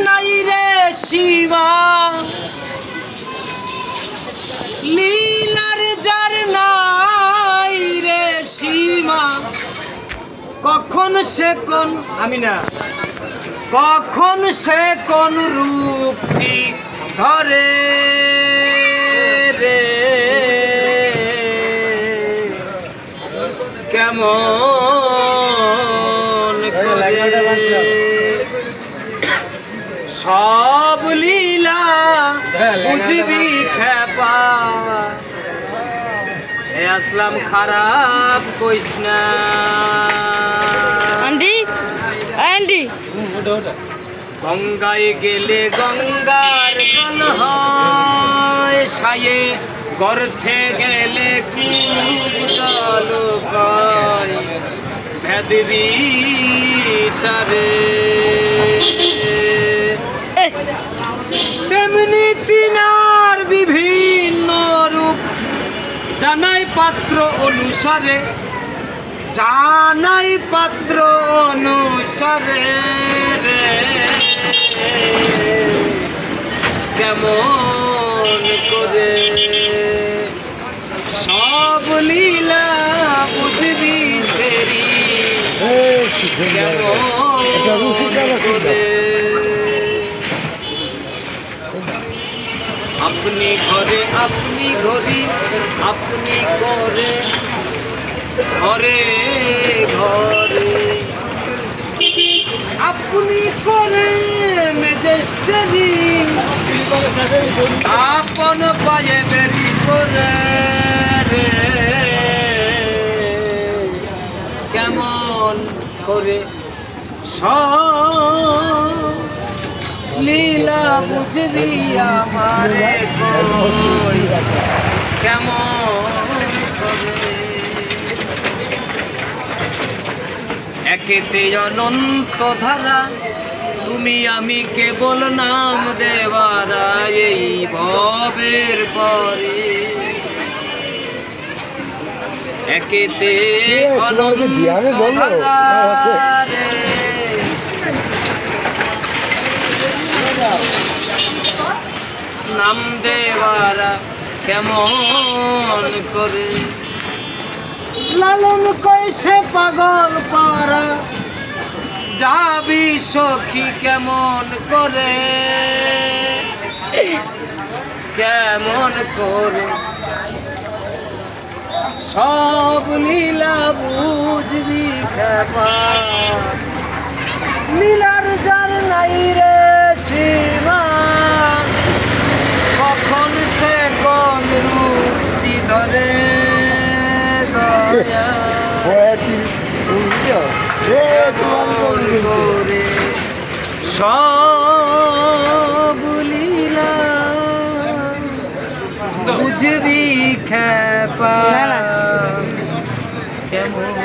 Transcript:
নাই রে সীমা, লীলার যার নাই রে সীমা, কখন সে কোন আমি না কখন সে কোন রূপটি ধরে রে, কেমন সব লীলা বুঝবি খেপা। এ আসলাম খারাপ কইস না আন্টি আন্টি। গঙ্গায় গেলে গঙ্গার জল হয় সায়ে, গর্থে গেলে কি জল পায় ভেদ বিচারে। তেমনি তিনার বিভিন্ন রূপ জানাই পাত্র অনুসারে, জানাই পাত্র অনুসারে রে, কেমন করে সব লীলা বুঝবি ফেরি, কেমন করে আপনি ঘরে আপনি ঘড়ি আপনি করে ঘরে ঘরে, আপনি করে মেজেস্টারি আপন পায়ে বেরি করে রে, কেমন করে সব লীলা বুঝবি আমারে কই, কেমন করে একেতে অনন্ত ধারা, তুমি আমি কেবল নাম দেওয়ারা এই ভবের পরে, একেতে অনন্ত ধারা রে, নাম দেওয়ারা কেমন করে লালন কইছে পাগল পারা, যাবি সখী কেমন করে, কেমন করে সব লীলা বুঝবি খেপা, লীলার যার নাই রে সীমা, কখন সে কোন রূপটি ধরে সব লীলা বুঝবি খেপা, কেমন